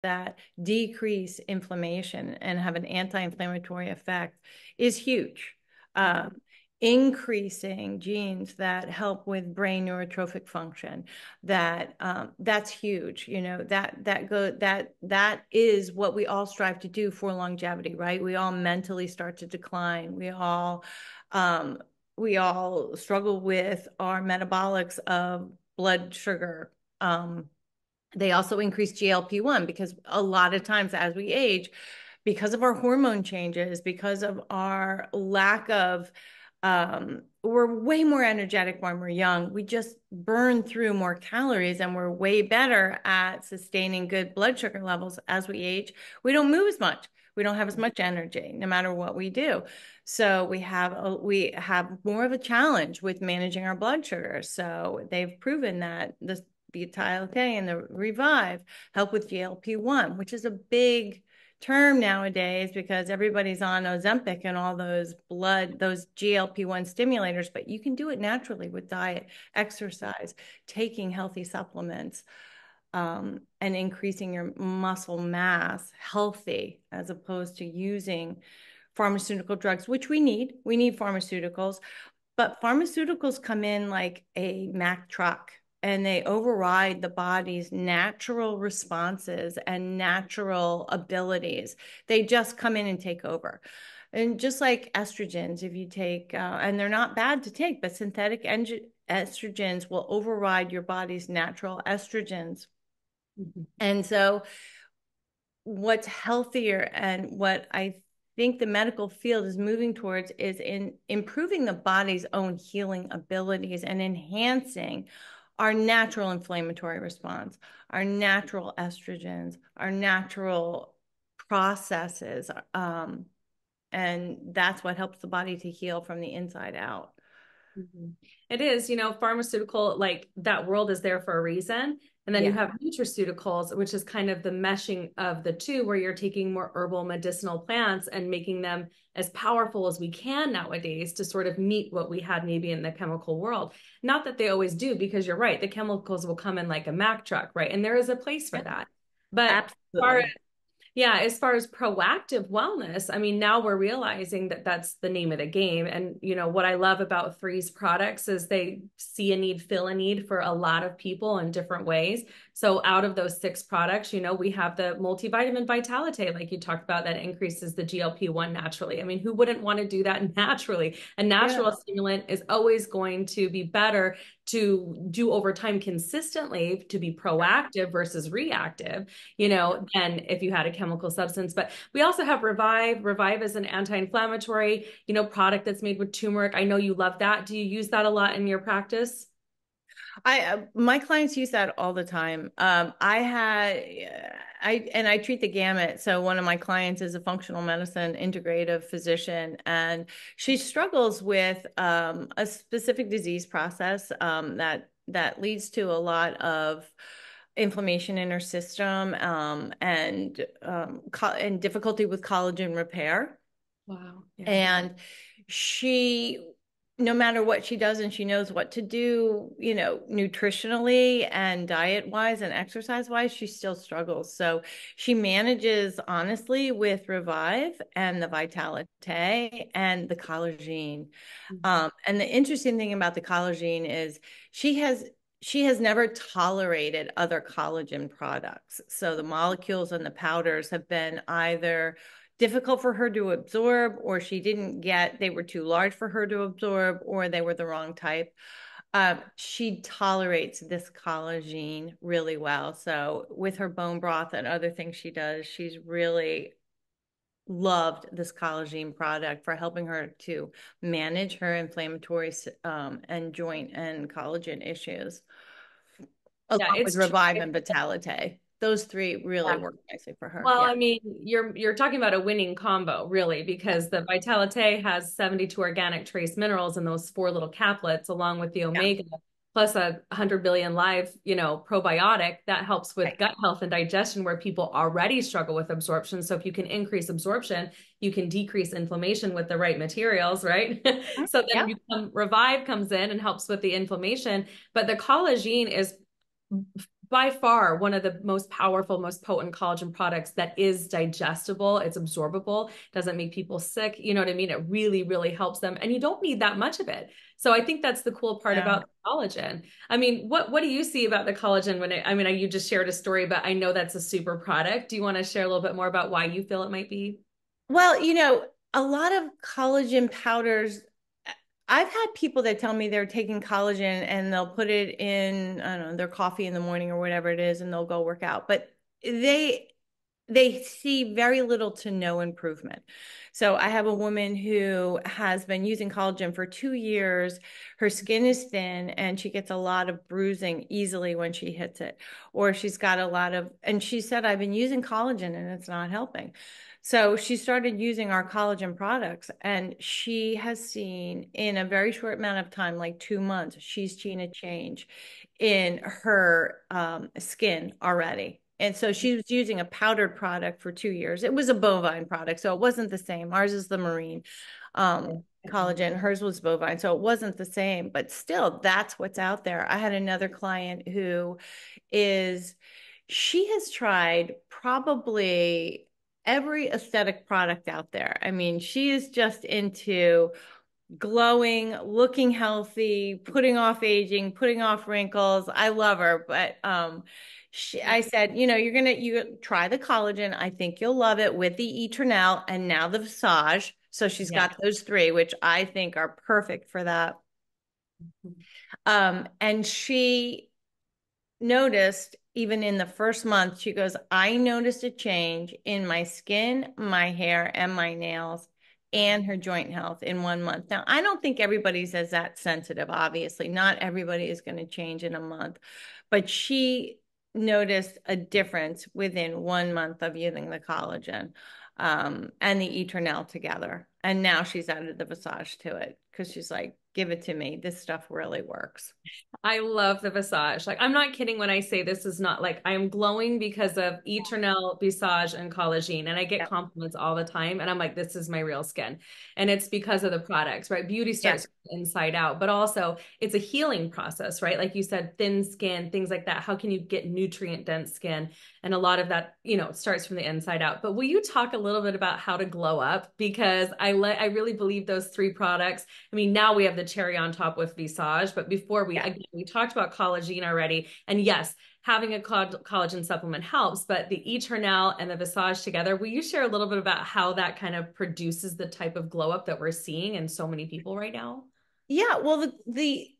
that decrease inflammation and have an anti-inflammatory effect is huge. Um, Increasing genes that help with brain neurotrophic function, that's huge. That is what we all strive to do for longevity, right? We all mentally start to decline. Um, we all struggle with our metabolics of blood sugar. They also increase GLP-1 because a lot of times as we age, because of our hormone changes, because of our lack of, we're way more energetic when we're young. We just burn through more calories and we're way better at sustaining good blood sugar levels as we age. We don't move as much. We don't have as much energy no matter what we do. So we have more of a challenge with managing our blood sugar. So they've proven that the Vitality and the Revive help with GLP-1, which is a big term nowadays because everybody's on Ozempic and all those GLP-1 stimulators, but you can do it naturally with diet, exercise, taking healthy supplements, and increasing your muscle mass healthy as opposed to using pharmaceutical drugs, which we need. We need pharmaceuticals, but pharmaceuticals come in like a Mack truck and they override the body's natural responses and natural abilities. They just come in and take over. And just like estrogens, if you take, and they're not bad to take, but synthetic estrogens will override your body's natural estrogens. And so what's healthier and what I think the medical field is moving towards is in improving the body's own healing abilities and enhancing our natural inflammatory response, our natural estrogens, our natural processes. And that's what helps the body to heal from the inside out. It is, pharmaceutical, like that world is there for a reason. And then you Yeah. have nutraceuticals, which is kind of the meshing of the two, where you're taking more herbal medicinal plants and making them as powerful as we can nowadays to sort of meet what we had maybe in the chemical world. Not that they always do, because you're right, the chemicals will come in like a Mack truck, right? And there is a place for Yep. that. But as far as Absolutely. yeah, as far as proactive wellness, I mean, now we're realizing that that's the name of the game. And, what I love about Three's products is they see a need, fill a need for a lot of people in different ways. So out of those 6 products, we have the multivitamin Vitalite, like you talked about, that increases the GLP-1 naturally. I mean, who wouldn't want to do that naturally? A Yeah. natural stimulant is always going to be better to do over time consistently, to be proactive versus reactive, than if you had a chemical substance. But we also have Revive. Revive is an anti-inflammatory, product that's made with turmeric. I know you love that. Do you use that a lot in your practice? My clients use that all the time. I treat the gamut. So one of my clients is a functional medicine integrative physician, and she struggles with a specific disease process that leads to a lot of inflammation in her system, and difficulty with collagen repair. Wow. Yeah. And she, no matter what she does, and she knows what to do, nutritionally and diet wise and exercise wise, she still struggles. So she manages honestly with Revive and the Vitalite and the collagen. And the interesting thing about the collagen is she has never tolerated other collagen products. So the molecules and the powders have been either difficult for her to absorb, or they were too large for her to absorb, or they were the wrong type. She tolerates this collagen really well. So with her bone broth and other things she does, she's really loved this collagen product for helping her to manage her inflammatory and joint and collagen issues, Yeah, along with it's true. Revive and Vitalite. Those three really work nicely for her. Well, Yeah. I mean, you're talking about a winning combo, really, because the Vitalite has 72 organic trace minerals in those 4 little caplets, along with the Yeah. omega, plus 100 billion live, probiotic that helps with Right. gut health and digestion, where people already struggle with absorption. So if you can increase absorption, you can decrease inflammation with the right materials, right? So then Yeah. Revive comes in and helps with the inflammation, but the collagen is by far one of the most powerful, most potent collagen products that is digestible. It's absorbable, doesn't make people sick. You know what I mean? It really, really helps them. And you don't need that much of it. So I think that's the cool part Yeah. about collagen. I mean, what do you see about the collagen I mean, you just shared a story, but I know that's a super product. Do you want to share a little bit more about why you feel it might be? Well, a lot of collagen powders, I've had people that tell me they're taking collagen and they'll put it in, I don't know, their coffee in the morning or whatever it is, and they'll go work out. But they they see very little to no improvement. So I have a woman who has been using collagen for 2 years. Her skin is thin and she gets a lot of bruising easily when she hits it. Or she's got a lot of, and she said, I've been using collagen and it's not helping. So she started using our collagen products and she has seen in a very short amount of time, like 2 months, she's seen a change in her skin already. And so she was using a powdered product for 2 years. It was a bovine product, so it wasn't the same. Ours is the marine collagen. Hers was bovine, so it wasn't the same. But still, that's what's out there. I had another client who is, she has tried probably every aesthetic product out there. I mean, she is just into glowing, looking healthy, putting off aging, putting off wrinkles. I love her, but I said, you try the collagen. I think you'll love it with the Eternal and now the Visage. So she's Yeah. got those three, which I think are perfect for that. And she noticed even in the first month, she goes, I noticed a change in my skin, my hair, and my nails, and her joint health in 1 month. Now, I don't think everybody's as that sensitive, obviously. Not everybody is going to change in a month, but she noticed a difference within 1 month of using the collagen and the Eternal together. And now she's added the Visage to it because she's like, give it to me. This stuff really works. I love the Visage. Like, I'm not kidding when I say this is not like I'm glowing because of Eternal, Visage, and collagen. And I get Yeah. compliments all the time. And I'm like, this is my real skin. And it's because of the products, right? Beauty Yeah. starts inside out, but also it's a healing process, right? Like you said, thin skin, things like that. How can you get nutrient dense skin? And a lot of that, starts from the inside out. But will you talk a little bit about how to glow up? Because I really believe those three products. I mean, now we have the cherry on top with Visage, but before Yeah. again, we talked about collagen already. And yes, having a collagen supplement helps, but the Eternal and the Visage together, will you share a little bit about how that kind of produces the type of glow up that we're seeing in so many people right now? Yeah, well, the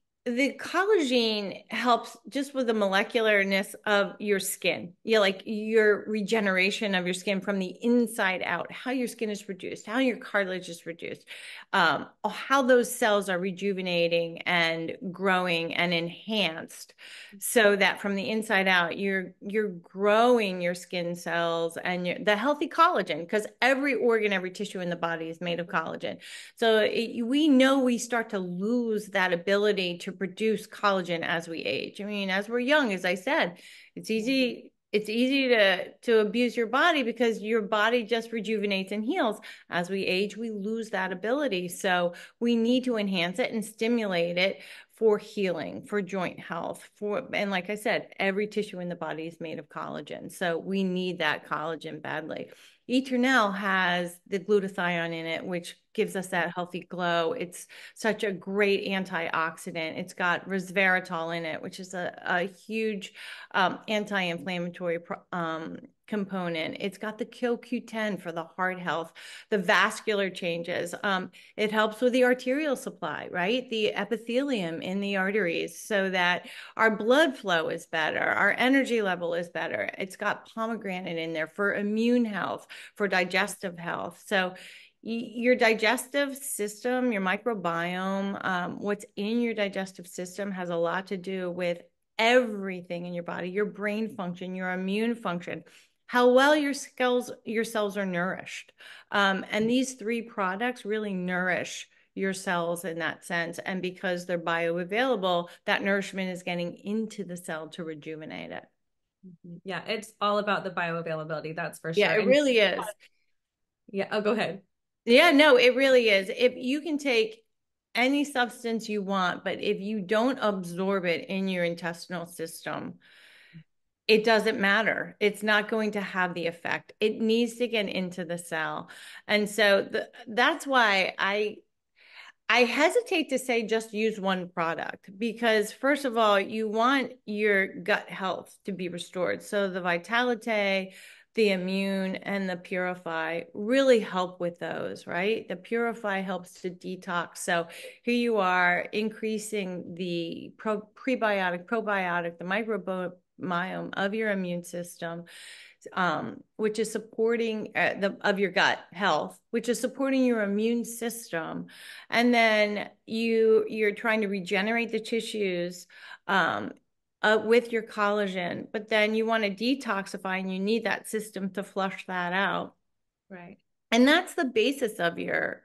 collagen helps just with the molecularness of your skin. Yeah, like your regeneration of your skin from the inside out, how your skin is produced, how your cartilage is produced, how those cells are rejuvenating and growing and enhanced, so that from the inside out, you're growing your skin cells and the healthy collagen, because every organ, every tissue in the body is made of collagen. So we know we start to lose that ability to produce collagen as we age. I mean, as we're young, as I said, it's easy to abuse your body because your body just rejuvenates and heals. As we age, we lose that ability. So we need to enhance it and stimulate it for healing, for joint health, and like I said, every tissue in the body is made of collagen. So we need that collagen badly. Eternel has the glutathione in it, which gives us that healthy glow. It's such a great antioxidant. It's got resveratrol in it, which is a huge anti-inflammatory component. It's got the CoQ10 for the heart health, the vascular changes. It helps with the arterial supply, right? The epithelium in the arteries so that our blood flow is better, our energy level is better. It's got pomegranate in there for immune health, for digestive health. So your digestive system, your microbiome, what's in your digestive system has a lot to do with everything in your body, your brain function, your immune function, how well your cells are nourished. And these three products really nourish your cells in that sense. And because they're bioavailable, that nourishment is getting into the cell to rejuvenate it. Yeah, it's all about the bioavailability, that's for Yeah, sure. it And really is. yeah, oh, go ahead. Yeah, no, it really is. If you can take any substance you want, but if you don't absorb it in your intestinal system, it doesn't matter. It's not going to have the effect. It needs to get into the cell. And so that's why I hesitate to say just use one product because, first of all, you want your gut health to be restored. So the Vitalite, the Immune, and the Purify really help with those, right? The Purify helps to detox. So here you are increasing the prebiotic, probiotic, the microbiome of your immune system, which is supporting of your gut health, which is supporting your immune system, and then you're trying to regenerate the tissues with your collagen, but then you want to detoxify, and you need that system to flush that out. Right. And that's the basis of your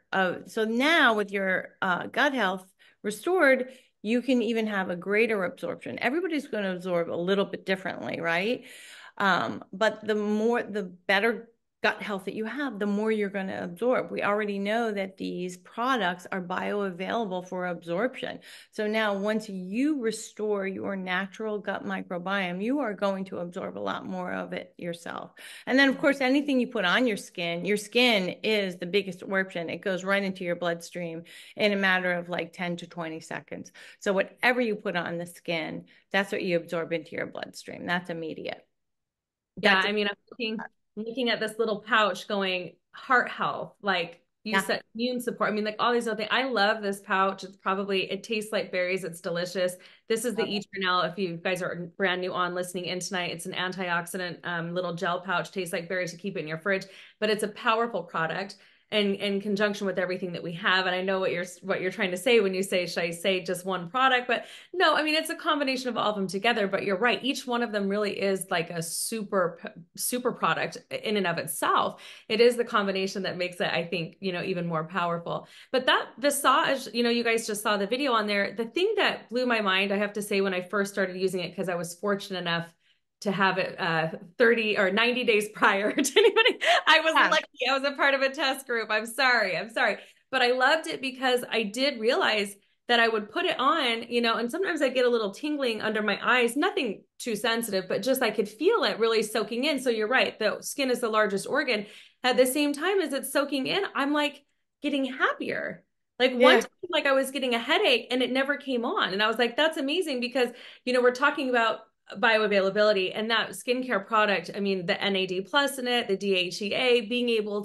so now with your gut health restored, you can even have a greater absorption. Everybody's going to absorb a little bit differently, right? But the better gut health that you have, the more you're going to absorb. We already know that these products are bioavailable for absorption. So now once you restore your natural gut microbiome, you are going to absorb a lot more of it yourself. And then, of course, anything you put on your skin is the biggest absorption. It goes right into your bloodstream in a matter of like 10 to 20 seconds. So whatever you put on the skin, that's what you absorb into your bloodstream. That's immediate. Yeah, That's I mean, I'm looking at this little pouch going heart health, like you yeah. said, immune support. I mean, like all these other things. I love this pouch. It tastes like berries. It's delicious. This is the Eternal. If you guys are brand new on listening in tonight, it's an antioxidant little gel pouch. Tastes like berries to keep it in your fridge, but it's a powerful product. And in conjunction with everything that we have, and I know what you're trying to say when you say, should I say just one product? But no, I mean it's a combination of all of them together. But you're right, each one of them really is like a super product in and of itself. It is the combination that makes it, I think, even more powerful. But that Visage, you guys just saw the video on there. The thing that blew my mind, I have to say, when I first started using it, because I was fortunate enough to have it 30 or 90 days prior to anybody. I was Yeah. lucky. I was a part of a test group. I'm sorry. I'm sorry. But I loved it because I did realize that I would put it on, and sometimes I get a little tingling under my eyes, nothing too sensitive, but just I could feel it really soaking in. So you're right. The skin is the largest organ. At the same time as it's soaking in, I'm like getting happier. Like one Yeah. time, like I was getting a headache and it never came on. And I was like, that's amazing because, we're talking about bioavailability and that skincare product. I mean, the NAD plus in it, the DHEA, being able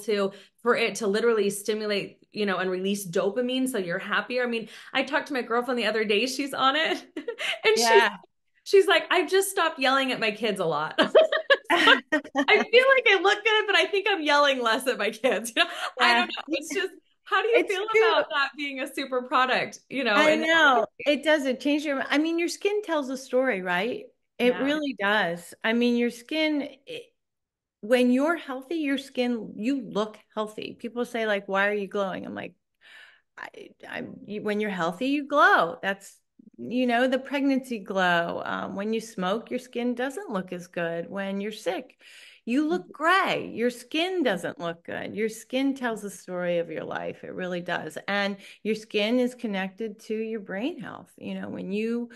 for it to literally stimulate, and release dopamine so you're happier. I mean, I talked to my girlfriend the other day, she's on it, and Yeah. she's like, I've just stopped yelling at my kids a lot. So I feel like I look good, but I think I'm yelling less at my kids. I don't Yeah. know. It's just, how do you It's feel true. about that being a super product, I and know. It doesn't change I mean, your skin tells a story, right? It yeah. really does. I mean, your skin, when you're healthy, your skin, you look healthy. People say, like, why are you glowing? I'm like, when you're healthy, you glow. That's, the pregnancy glow. When you smoke, your skin doesn't look as good. When you're sick, you look gray. Your skin doesn't look good. Your skin tells the story of your life. It really does. And your skin is connected to your brain health. When you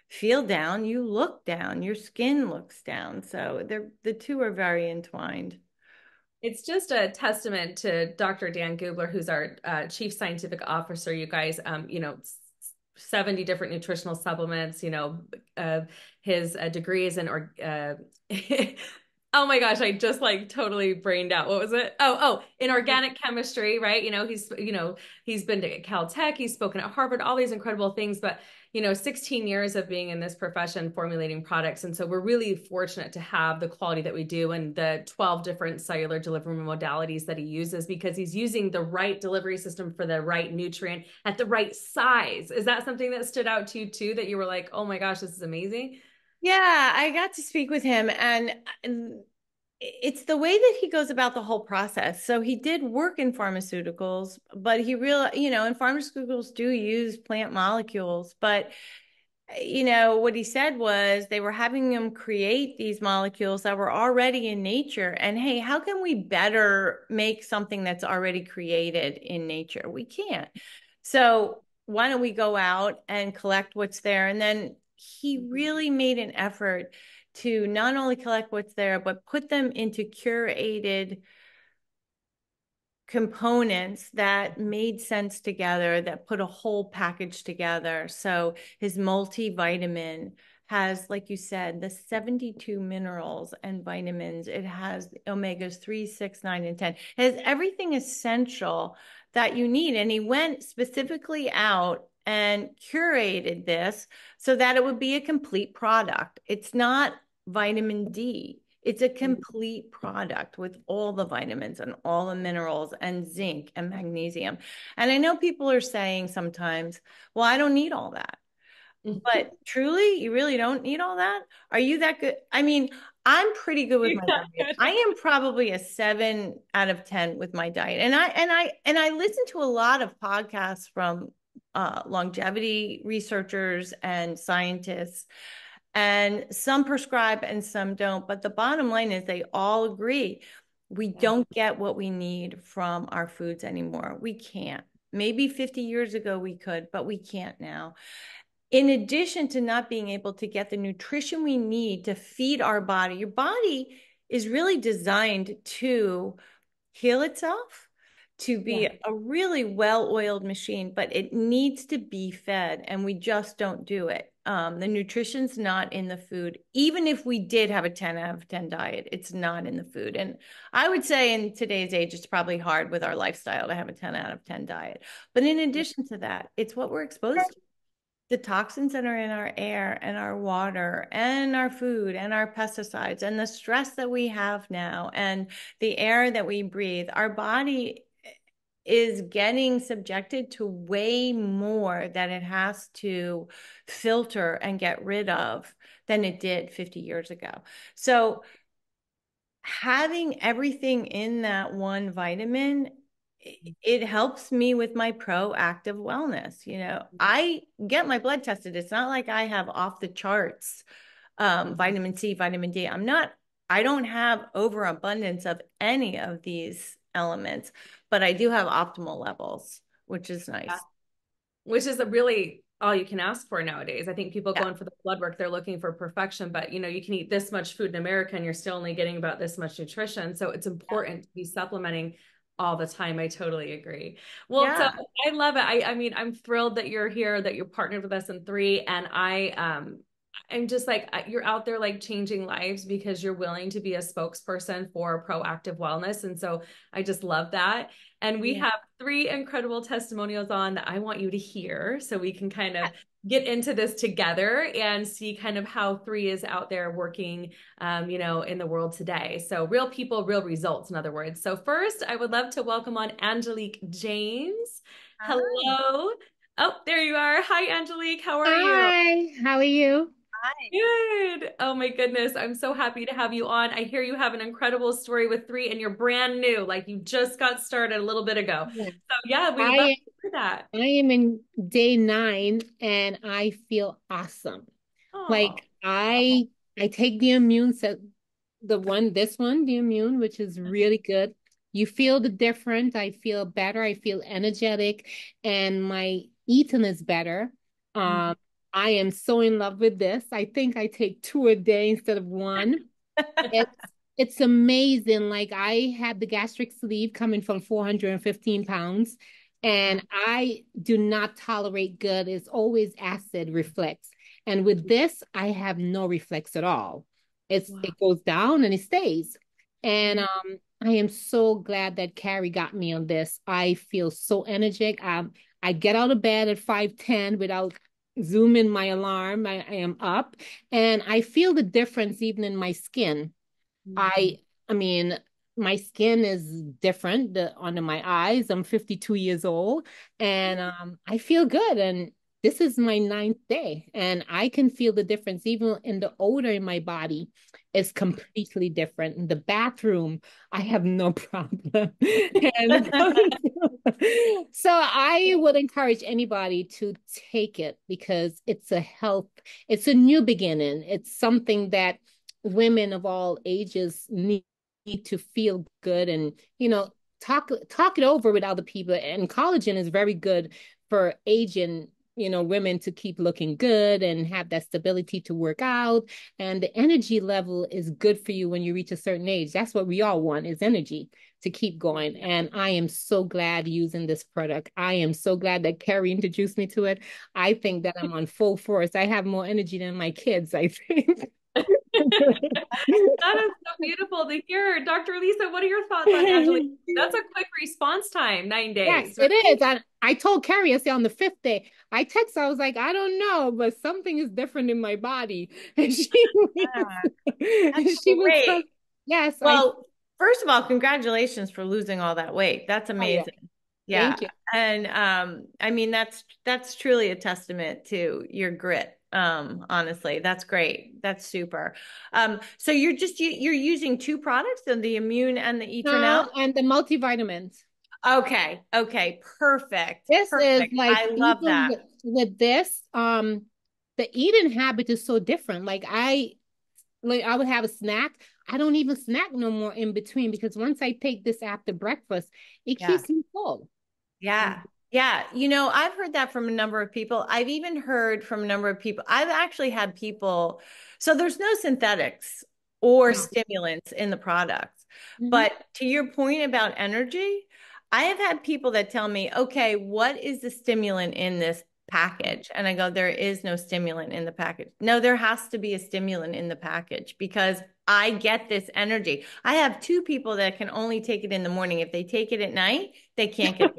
feel down, you look down, your skin looks down. So the two are very entwined. It's just a testament to Dr. Dan Gubler, who's our chief scientific officer. You guys, 70 different nutritional supplements, uh, his degrees in or oh my gosh, I just like totally brained out. What was it? In organic chemistry, right? He's been to Caltech, he's spoken at Harvard, all these incredible things, but 16 years of being in this profession formulating products. And so we're really fortunate to have the quality that we do and the 12 different cellular delivery modalities that he uses because he's using the right delivery system for the right nutrient at the right size. Is that something that stood out to you too, that you were like, oh my gosh, this is amazing? Yeah, I got to speak with him, and it's the way that he goes about the whole process. So he did work in pharmaceuticals, but he realized, and pharmaceuticals do use plant molecules, but what he said was they were having them create these molecules that were already in nature. And hey, how can we better make something that's already created in nature? We can't. So why don't we go out and collect what's there? And then he really made an effort to not only collect what's there, but put them into curated components that made sense together, that put a whole package together. So his multivitamin has, like you said, the 72 minerals and vitamins. It has omegas 3, 6, 9, and 10. It has everything essential that you need. And he went specifically out and curated this so that it would be a complete product. It's not vitamin D. It's a complete product with all the vitamins and all the minerals and zinc and magnesium. And I know people are saying sometimes, well, I don't need all that. But truly, you really don't need all that? Are you that good? I mean, I'm pretty good with my diet. I am probably a 7 out of 10 with my diet. And I listen to a lot of podcasts from longevity researchers and scientists, and some prescribe and some don't. But the bottom line is they all agree we Yeah. don't get what we need from our foods anymore. We can't. Maybe 50 years ago we could, but we can't now. In addition to not being able to get the nutrition we need to feed our body, your body is really designed to heal itself, to be Yeah. a really well-oiled machine, but it needs to be fed, and we just don't do it. The nutrition's not in the food. Even if we did have a 10 out of 10 diet, it's not in the food. And I would say in today's age, it's probably hard with our lifestyle to have a 10 out of 10 diet. But in addition to that, it's what we're exposed to, the toxins that are in our air and our water and our food and our pesticides and the stress that we have now and the air that we breathe. Our body is getting subjected to way more that it has to filter and get rid of than it did 50 years ago. So having everything in that one vitamin, it helps me with my proactive wellness. I get my blood tested. It's not like I have off the charts vitamin C, vitamin D. I don't have overabundance of any of these elements, but I do have optimal levels, which is Yeah. nice. Which is a really all you can ask for nowadays. I think people Yeah. going for the blood work, they're looking for perfection, but you can eat this much food in America and you're still only getting about this much nutrition. So it's important to be supplementing all the time. I totally agree. Well, so Yeah. I love it. I mean, I'm thrilled that you're here, that you're partnered with us in three. And I'm just like, you're out there like changing lives because you're willing to be a spokesperson for proactive wellness. And so I just love that. And we Yeah. have three incredible testimonials on that I want you to hear so we can kind of get into this together and see kind of how three is out there working, in the world today. So real people, real results, in other words. So first, I would love to welcome on Angelique James. Hi. Hello. Oh, there you are. Hi, Angelique. How are you? Hi, how are you? Hi. Good. Oh my goodness. I'm so happy to have you on. I hear you have an incredible story with three and you're brand new, like you just got started a little bit ago. Yeah. So yeah, we would love I to hear that. I am in day 9 and I feel awesome. Oh, Like I take the immune set this one, the immune, which is really good. You feel the difference. I feel better. I feel energetic and my eating is better. Um, I am so in love with this. I think I take 2 a day instead of one. It's it's amazing. Like I had the gastric sleeve coming from 415 pounds, and I do not tolerate good. It's always acid reflex. And with this, I have no reflex at all. wow. It goes down and it stays. And I am so glad that Carrie got me on this. I feel so energetic. I get out of bed at 5:10 without zooming my alarm. I am up and I feel the difference even in my skin. I I mean, my skin is different under my eyes. I'm 52 years old and I feel good. And this is my 9th day and I can feel the difference even in the odor in my body is completely different. In the bathroom, I have no problem. And so I would encourage anybody to take it because it's a new beginning. It's something that women of all ages need to feel good and talk it over with other people, and collagen is very good for aging women to keep looking good and have that stability to work out. And the energy level is good for you when you reach a certain age. That's what we all want, is energy to keep going. And I am so glad using this product. I am so glad that Carrie introduced me to it. I think that I'm on full force. I have more energy than my kids, I think. That is so beautiful to hear. Dr. Lisa, what are your thoughts on Angela? That's a quick response time, 9 Yes, days, it right? is. I told Carrie, I said on the fifth day, I text, I was like, I don't know, but something is different in my body. And That's she was so, great. yes, Well, first of all, congratulations for losing all that weight. That's oh yeah, amazing. Yeah. thank you. And I mean that's truly a testament to your grit. Honestly, that's great. That's super. So you're using two products, the immune and the Eternal? No, and the multivitamins. Okay. Okay. Perfect. This is Perfect. like I love even that. with this, the eating habit is so different. Like I would have a snack. I don't even snack no more in between because once I take this after breakfast, it Yeah. keeps me full. Yeah. Yeah. I've heard that from a number of people. I've even heard from a number of people. I've actually had people, so there's no synthetics or No. stimulants in the products. Mhm. But to your point about energy, I have had people that tell me, okay, what is the stimulant in this package? And I go, there is no stimulant in the package. No, there has to be a stimulant in the package because I get this energy. I have two people that can only take it in the morning. If they take it at night, they can't get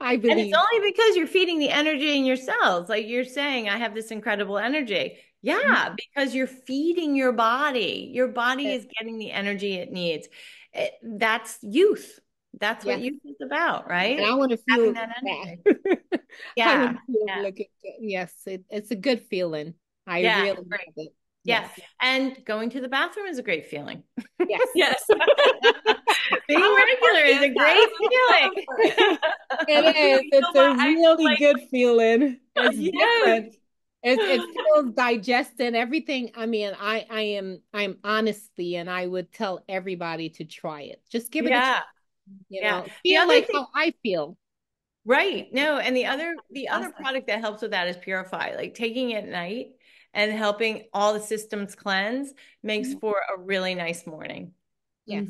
I and it's believe. only because you're feeding the energy in your cells. Like you're saying, I have this incredible energy. Yeah, because you're feeding your body. Your body Yes. is getting the energy it needs. That's youth. That's what Yes. youth is about, And right? I want to Having feel that that. energy. I want Yeah. to feel Yeah. like yes, it's a good feeling. I Yeah. really It's great. love it. Yeah. Yes. And going to the bathroom is a great feeling. Yes. Yes. Being How regular important is is a that? great So feeling. important. It is. You know It's a what? I feel really like, good feeling. It's yes. different. It feels digested. Everything. I mean, I'm honestly, and I would tell everybody to try it. Just give it a try. Yeah. Yeah. The Feel other like thing, how I feel. right. No, and the other Fantastic. product that helps with that is Purify. Like taking it at night and helping all the systems cleanse makes Mhm. for a really nice morning. Yes.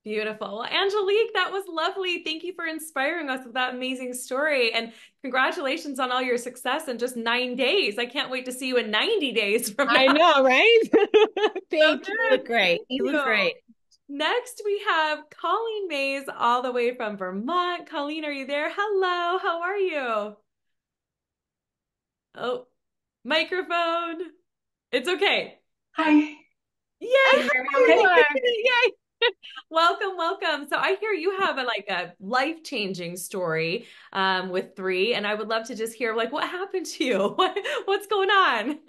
Beautiful. Well, Angelique, that was lovely. Thank you for inspiring us with that amazing story. And congratulations on all your success in just 9 days. I can't wait to see you in 90 days from I now. know, right? So Thank You you. good. look great. Thank You look you. great. Next, we have Colleen Mays all the way from Vermont. Colleen, are you there? Hello. How are you? Oh, microphone. It's okay. Hi, can Yay. you hear me You okay? are. Yay. Welcome, welcome. So I hear you have a life-changing story with three, and I would love to just hear what happened to you? What's going on?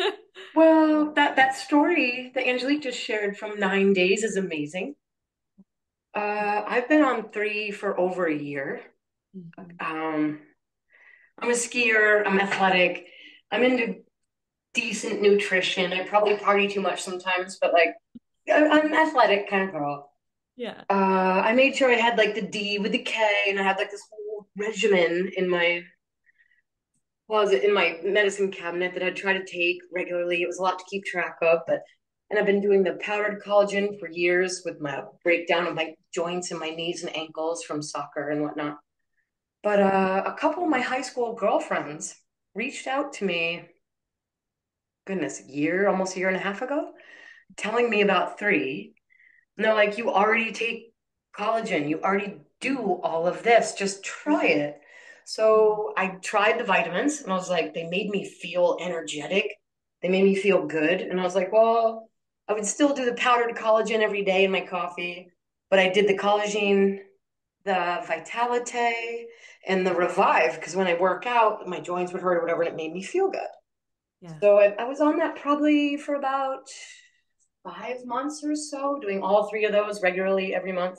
Well, that story that Angelique just shared from 9 days is amazing. I've been on three for over a year. Um, I'm a skier, I'm athletic, I'm into decent nutrition. I probably party too much sometimes, but I'm an athletic kind of girl. Yeah. I made sure I had like the D with the K, and I had like this whole regimen in my closet in my medicine cabinet that I'd try to take regularly. It was a lot to keep track of, and I've been doing the powdered collagen for years with my breakdown of my joints and my knees and ankles from soccer and whatnot. But a couple of my high school girlfriends reached out to me, goodness, almost a year and a half ago, telling me about three. And they're like, you already take collagen, you already do all of this, just try it. So I tried the vitamins and I was like, they made me feel energetic. They made me feel good. And I was like, well, I would still do the powdered collagen every day in my coffee, but I did the collagen, the Vitalite, and the Revive because when I work out, my joints would hurt or whatever, and it made me feel good. Yeah. So I was on that probably for about 5 months or so, doing all three of those regularly every month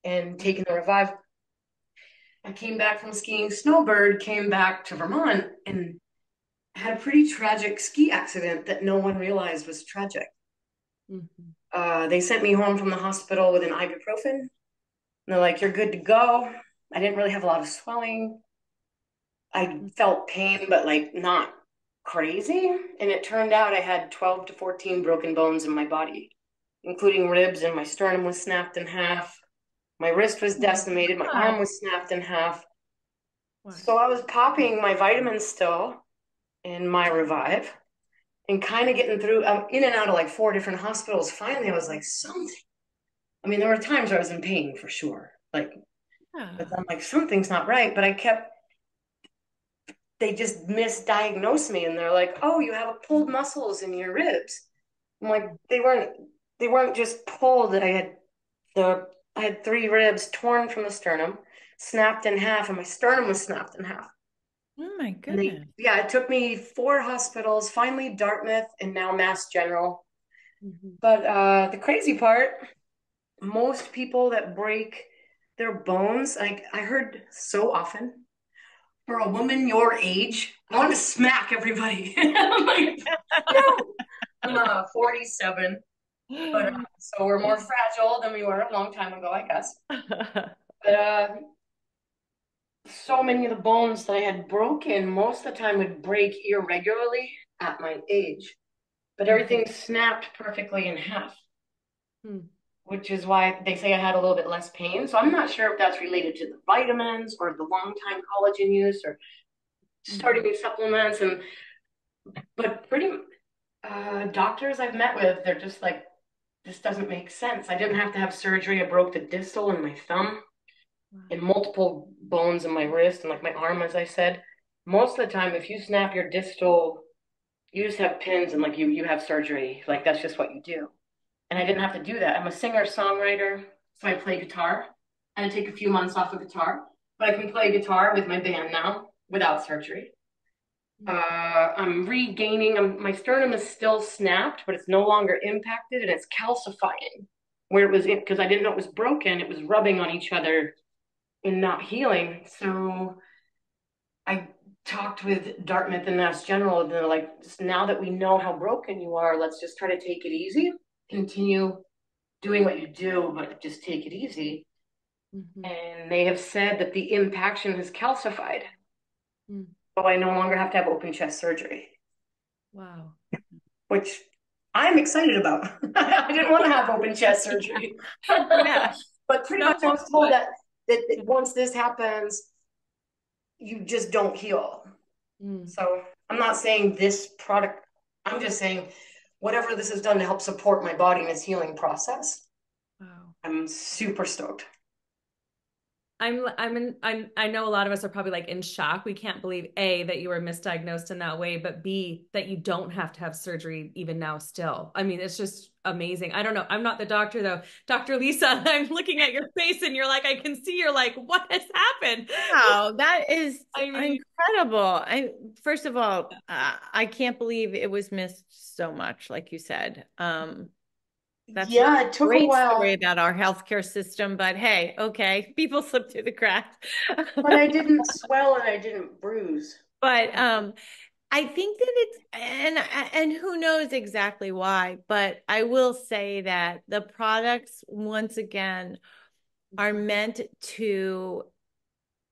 and taking the Revive. I came back from skiing snowbird, came back to Vermont, and had a pretty tragic ski accident that no one realized was tragic. Mhm. They sent me home from the hospital with an ibuprofen. And they're like, you're good to go. I didn't really have a lot of swelling. I felt pain, but like not crazy. And it turned out I had 12 to 14 broken bones in my body, including ribs, and my sternum was snapped in half. My wrist was decimated. My arm was snapped in half. Wow. So I was popping my vitamins still in my Revive and kind of getting through, in and out of like 4 different hospitals. Finally, I was like, something. I mean, there were times where I was in pain for sure. Like, but I'm like, something's not right. But they just misdiagnosed me and they're like, oh, you have pulled muscles in your ribs. I'm like, they weren't just pulled. I had 3 ribs torn from the sternum, snapped in half, and my sternum was snapped in half. Oh my And goodness. yeah, it took me 4 hospitals, finally Dartmouth and now Mass General. But the crazy part, most people that break their bones, like I heard so often, for a woman your age, I want to smack everybody. I'm like, no, I'm 47, but so we're more fragile than we were a long time ago, I guess. But so many of the bones that I had broken most of the time would break irregularly at my age, but everything snapped perfectly in half, which is why they say I had a little bit less pain. So I'm not sure if that's related to the vitamins or the long time collagen use or starting new supplements. But pretty doctors I've met with, they're just like, this doesn't make sense. I didn't have to have surgery. I broke the distal in my thumb and multiple bones in my wrist and like my arm, as I said. Most of the time, if you snap your distal, you just have pins and like you have surgery. Like that's just what you do. And I didn't have to do that. I'm a singer songwriter, so I play guitar. I had to take a few months off of guitar, but I can play guitar with my band now without surgery. I'm regaining. My sternum is still snapped, but it's no longer impacted and it's calcifying. Where it was, because I didn't know it was broken, it was rubbing on each other and not healing. So I talked with Dartmouth and Mass General, and they're like, just now that we know how broken you are, let's just try to take it easy, continue doing what you do, but just take it easy. And they have said that the impaction has calcified. So I no longer have to have open chest surgery. Wow. Which I'm excited about. I didn't want to have open chest surgery. Yeah. But pretty much I was told that once this happens, you just don't heal. So I'm not saying this product, I'm just saying whatever this has done to help support my body in its healing process. Wow. I'm super stoked. I know a lot of us are probably like in shock. We can't believe A, that you were misdiagnosed in that way, but B, that you don't have to have surgery even now still. I mean, it's just amazing. I don't know. I'm not the doctor though. Dr. Lisa, I'm looking at your face and you're like, I can see you're like, what has happened? Wow, that is I mean, incredible. First of all, I can't believe it was missed so much, like you said. That's not Yeah, a it took a great story while, about our healthcare system, but hey, okay, people slip through the cracks. but I didn't swell and I didn't bruise. But I think that it's and who knows exactly why, but I will say that the products once again are meant to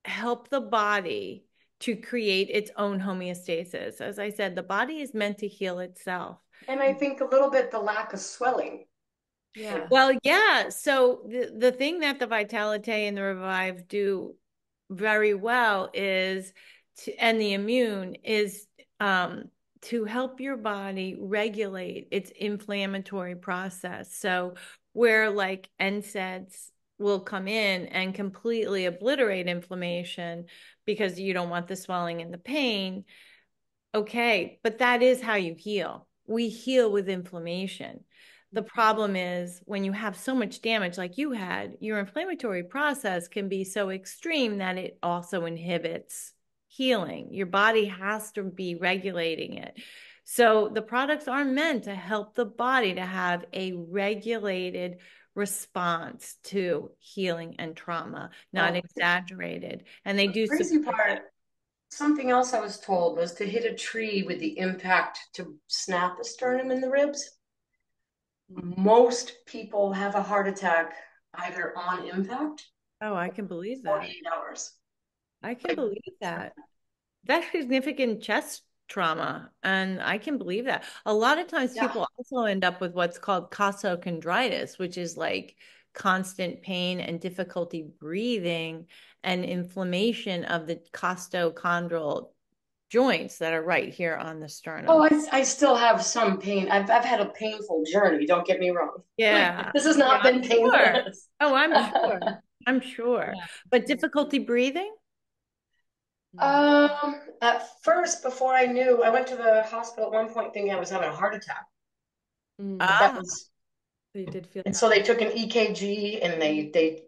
help the body to create its own homeostasis. As I said, the body is meant to heal itself. And I think a little bit the lack of swelling. yeah. Well, yeah. So the thing that the Vitalite and the Revive do very well is and the immune is to help your body regulate its inflammatory process. So where like NSAIDs will come in and completely obliterate inflammation because you don't want the swelling and the pain. Okay, but that is how you heal. We heal with inflammation. The problem is when you have so much damage like you had, your inflammatory process can be so extreme that it also inhibits healing. Your body has to be regulating it. So the products are meant to help the body to have a regulated response to healing and trauma, not exaggerated. And they do Crazy support that. part, something else I was told was to hit a tree with the impact to snap the sternum in the ribs. Most people have a heart attack either on impact Oh, I can believe or that. 8 hours. I can Like, believe that. that's significant chest trauma. And I can believe that. A lot of times Yeah. people also end up with what's called costochondritis, which is like constant pain and difficulty breathing and inflammation of the costochondral joints that are right here on the Oh, sternum. I still have some pain. I've had a painful journey, don't get me wrong. Like Yeah. this has Yeah, not I'm been sure. painless. Oh, I'm sure. I'm sure. Yeah. But difficulty breathing? At first, before I knew, I went to the hospital at one point thinking I was having a heart attack. Like that Ah, was, They did feel and that. so they took an EKG and they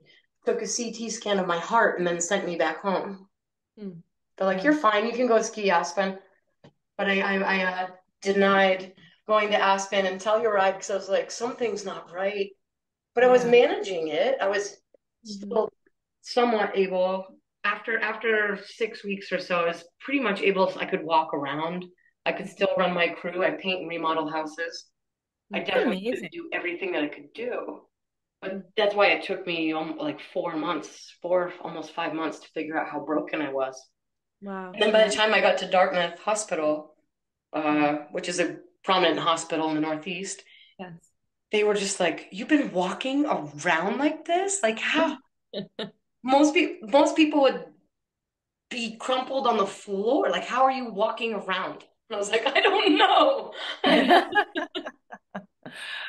took a CT scan of my heart and then sent me back home. Mm. They're like, Yeah. "You're fine. You can go ski Aspen." But I denied going to Aspen and Telluride because I was like, something's not right. But I was Yeah. managing it. I was Mhm. still somewhat able. After 6 weeks or so, I was pretty much able. I could walk around. I could still run my crew. I paint and remodel houses. I Mm. definitely amazing. couldn't do everything that I could do. But Mm. that's why it took me like 4 months, almost 5 months to figure out how broken I was. Wow. And then by the time I got to Dartmouth Hospital, which is a prominent hospital in the Northeast, Yes. they were just like, "You've been walking around like this? Like how?" Most people would be crumpled on the floor. Like, how are you walking around? And I was like, I don't know. That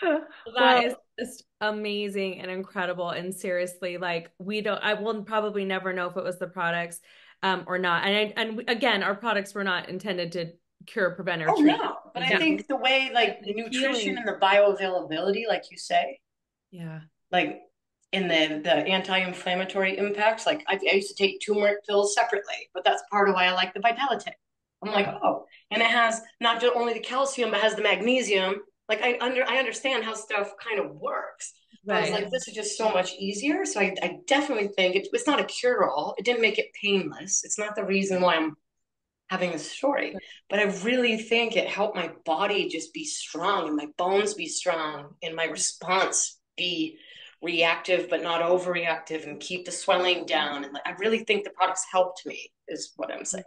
is Well, just amazing and incredible. And seriously, like I will probably never know if it was the products or not. Again, our products were not intended to cure, prevent, or Oh treat no, but I disease. think the way But like the nutrition healing. and the bioavailability, like you say, Yeah. like in the anti-inflammatory impacts, like I used to take turmeric pills separately, but that's part of why I like the Vitality. I'm like, oh, and it has not just only the calcium, but has the magnesium. Like I understand how stuff kind of works. But I was Right. like, this is just so much easier. So I definitely think it's not a cure-all. It didn't make it painless. It's not the reason why I'm having a story. But I really think it helped my body just be strong and my bones be strong and my response be reactive but not overreactive and keep the swelling down. And I really think the products helped me, is what I'm saying.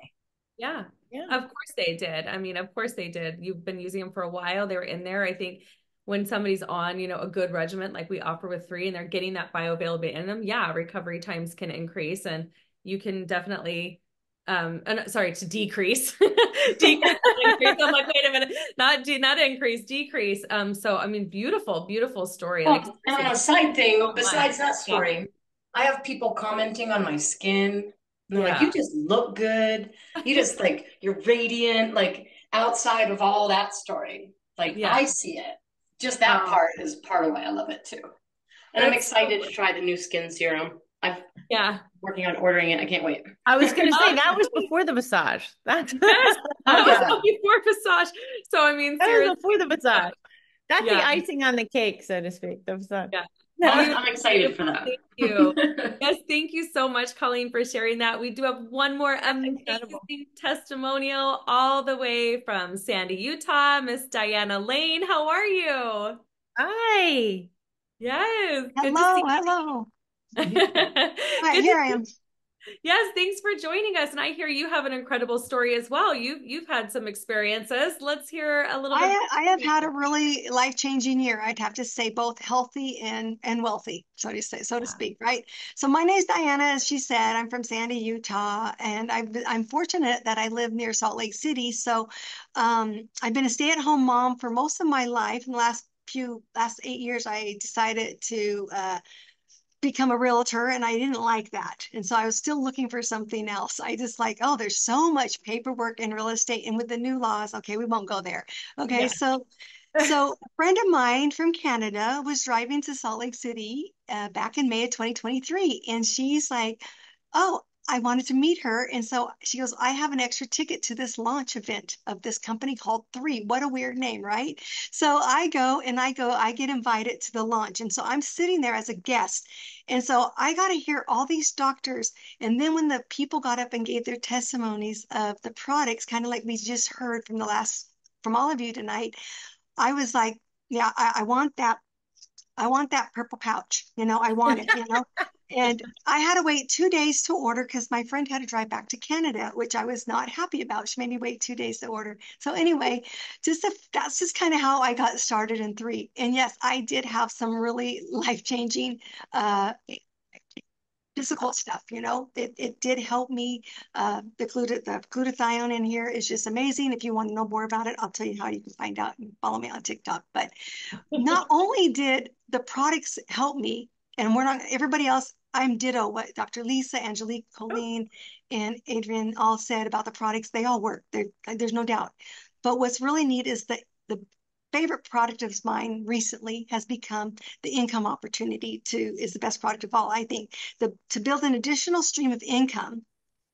Yeah. yeah. Of course they did. I mean, of course they did. You've been using them for a while. They were in there. I think when somebody's on, a good regimen like we offer with 3 and they're getting that bioavailability in them, yeah, recovery times can increase and you can definitely and sorry, to decrease. Decrease, increase. I'm like, wait a minute, not increase, decrease. So I mean, beautiful, beautiful story. Like Well, and on seriously, a side thing, so much. besides that Yeah. story, I have people commenting on my skin. And they're like, Yeah. you just look good. You just like, you're radiant, like outside of all that story. Like, Yeah. I see it. Just that Oh, part is part of why I love it too. And I'm that's so excited to great. try the new skin serum. I'm Yeah. working on ordering it. I can't wait. I was going to say that was before the massage. That's Yes, Oh, that was yeah. before massage. So I mean, that was seriously, before the massage. That's the yeah, icing on the cake, so to speak. The massage. yeah. I'm Beautiful, excited for beautiful. that. Thank you. Yes, thank you so much, Colleen, for sharing that. We do have one more That's incredible. amazing testimonial all the way from Sandy, Utah, Miss Diana Lane. How are you? Hi. Yes, good to Hello, see hello. you. All right, Good to here I see am. Yes, thanks for joining us. And I hear you have an incredible story as well. You've had some experiences. Let's hear a little bit. I have had a really life-changing year. I'd have to say both healthy and wealthy, so to Yeah. speak, right? So my name's Diana, as she said. I'm from Sandy, Utah, and I'm fortunate that I live near Salt Lake City. So I've been a stay-at-home mom for most of my life. In the last 8 years, I decided to become a realtor and I didn't like that. And so I was still looking for something else. I just like, oh, there's so much paperwork in real estate and with the new laws, okay, we won't go there. Okay, Yeah. so a friend of mine from Canada was driving to Salt Lake City back in May of 2023 and she's like, oh, I wanted to meet her. And so she goes, I have an extra ticket to this launch event of this company called Three. What a weird name, right? So I get invited to the launch. And so I'm sitting there as a guest. And so I got to hear all these doctors. And then when the people got up and gave their testimonies of the products, kind of like we just heard from all of you tonight, I was like, yeah, I want that. I want that purple pouch. I want it. And I had to wait 2 days to order because my friend had to drive back to Canada, which I was not happy about. She made me wait 2 days to order. So anyway, that's just kind of how I got started in three. And yes, I did have some really life-changing physical stuff, it did help me. The glutathione in here is just amazing. If you want to know more about it, I'll tell you how you can find out and follow me on TikTok. But not only did the products help me, and we're not everybody else, I'm ditto what Dr. Lisa, Angelique, Colleen, and Adrian all said about the products. They all work. There's no doubt. But what's really neat is that the favorite product of mine recently has become the income opportunity is the best product of all, I think. To build an additional stream of income,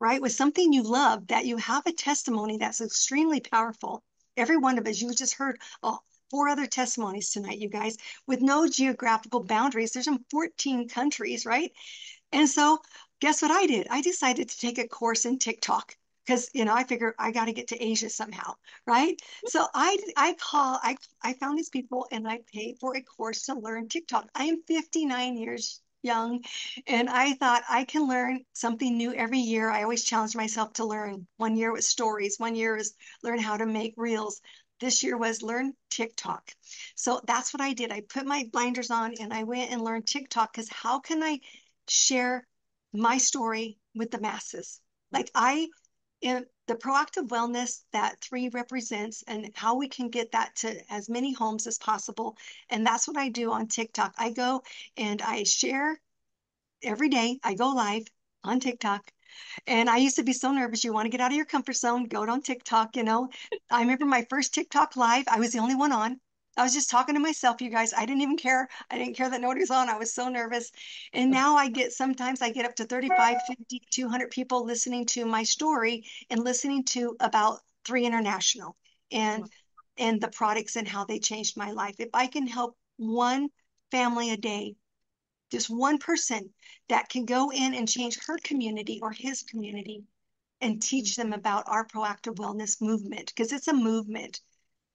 right, with something you love, that you have a testimony that's extremely powerful. Every one of us, you just heard, oh, 4 other testimonies tonight, you guys, with no geographical boundaries. There's in 14 countries, right? And so guess what I did? I decided to take a course in TikTok because I figure I got to get to Asia somehow, right? So I found these people and I paid for a course to learn TikTok. I am 59 years young and I thought I can learn something new every year. I always challenge myself to learn. One year was stories, one year was learn how to make reels. This year was learn TikTok. So that's what I did. I put my blinders on and I went and learned TikTok because how can I share my story with the masses? Like in the proactive wellness that three represents and how we can get that to as many homes as possible. And that's what I do on TikTok. I go and I share every day. I go live on TikTok. And I used to be so nervous. You want to get out of your comfort zone, go on TikTok, I remember my first TikTok live, I was the only one on. I was just talking to myself, you guys. I didn't even care. I didn't care that nobody was on. I was so nervous. And now sometimes I get up to 35, 50, 200 people listening to my story and listening to about Three International and the products and how they changed my life. If I can help one family a day, just one person that can go in and change her community or his community and teach them about our proactive wellness movement, because it's a movement.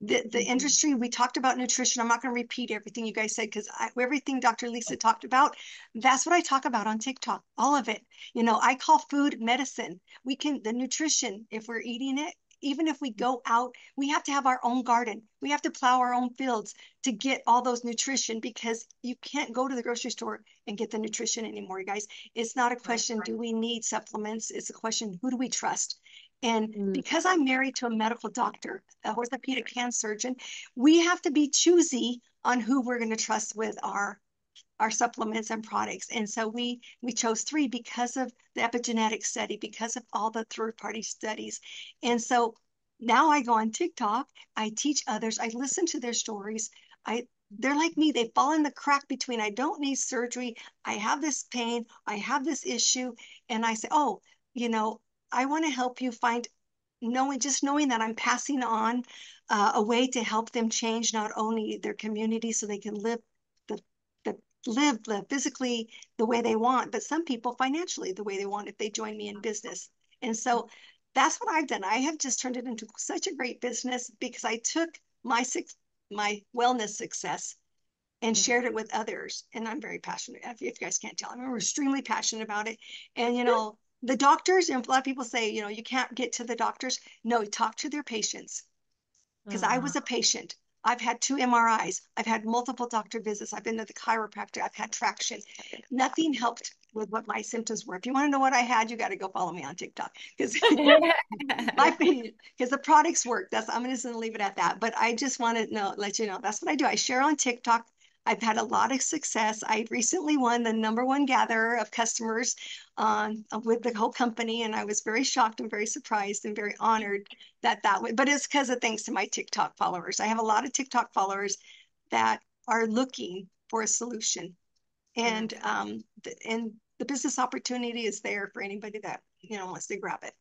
The industry, we talked about nutrition. I'm not going to repeat everything you guys said because everything Dr. Lisa talked about, that's what I talk about on TikTok, all of it. I call food medicine. The nutrition, if we're eating it, even if we go out, we have to have our own garden. We have to plow our own fields to get all those nutrition because you can't go to the grocery store and get the nutrition anymore, you guys. It's not a question, do we need supplements? It's a question, who do we trust? And because I'm married to a medical doctor, a orthopedic hand surgeon, we have to be choosy on who we're going to trust with our supplements and products. And so we chose three because of the epigenetic study, because of all the third-party studies. And so now I go on TikTok, I teach others, I listen to their stories. They're like me, they fall in the crack between I don't need surgery, I have this pain, I have this issue, and I say, oh, I want to help you find knowing that I'm passing on a way to help them change not only their community so they can the, live physically the way they want, but some people financially the way they want if they join me in business. And so that's what I've done. I have just turned it into such a great business because I took my wellness success and shared it with others. And I'm very passionate. If you guys can't tell, I'm extremely passionate about it. And, the doctors, and a lot of people say, you can't get to the doctors. No, talk to their patients. Because I was a patient. I've had 2 MRIs. I've had multiple doctor visits. I've been to the chiropractor. I've had traction. Nothing helped with what my symptoms were. If you want to know what I had, you got to go follow me on TikTok because because the products work. I'm just going to leave it at that. But I just want to let you know that's what I do. I share on TikTok. I've had a lot of success. I recently won the #1 gatherer of customers with the whole company, and I was very shocked and very surprised and very honored that way. But it's because of thanks to my TikTok followers. I have a lot of TikTok followers that are looking for a solution, and the business opportunity is there for anybody that wants to grab it.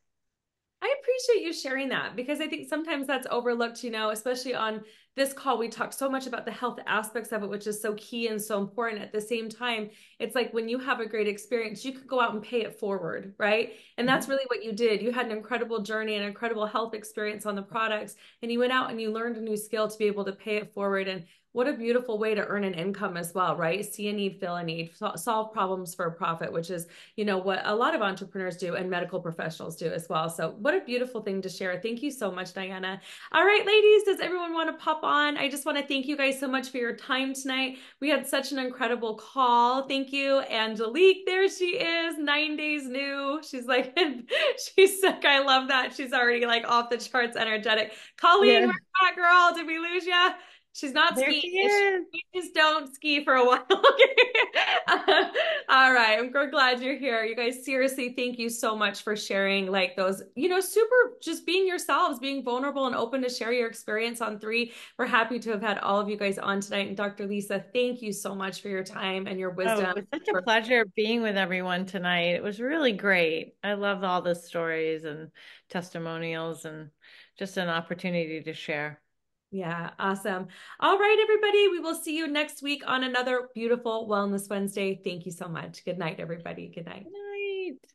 I appreciate you sharing that because I think sometimes that's overlooked, especially on this call. We talk so much about the health aspects of it, which is so key and so important. At the same time, it's like when you have a great experience, you could go out and pay it forward, right? And that's really what you did. You had an incredible journey, an incredible health experience on the products, and you went out and you learned a new skill to be able to pay it forward. And what a beautiful way to earn an income as well, right? See a need, fill a need, solve problems for a profit, which is, you know, what a lot of entrepreneurs do and medical professionals do as well. So what a beautiful thing to share. Thank you so much, Diana. All right, ladies, does everyone want to pop on? I just want to thank you guys so much for your time tonight. We had such an incredible call. Thank you. Angelique, there she is, 9 days new. She's like, she's sick. I love that. She's already like off the charts energetic. Colleen, Yeah. where's that girl? Did we lose you? She's not There skiing. she is. You just don't ski for a while. All right. I'm glad you're here. You guys, seriously, thank you so much for sharing like those, you know, super just being yourselves, being vulnerable and open to share your experience on 3. We're happy to have had all of you guys on tonight. And Dr. Lisa, thank you so much for your time and your Oh, wisdom. it was such a pleasure being with everyone tonight. It was really great. I love all the stories and testimonials and just an opportunity to share. Yeah, awesome. All right, everybody. We will see you next week on another beautiful Wellness Wednesday. Thank you so much. Good night, everybody. Good night. Good night.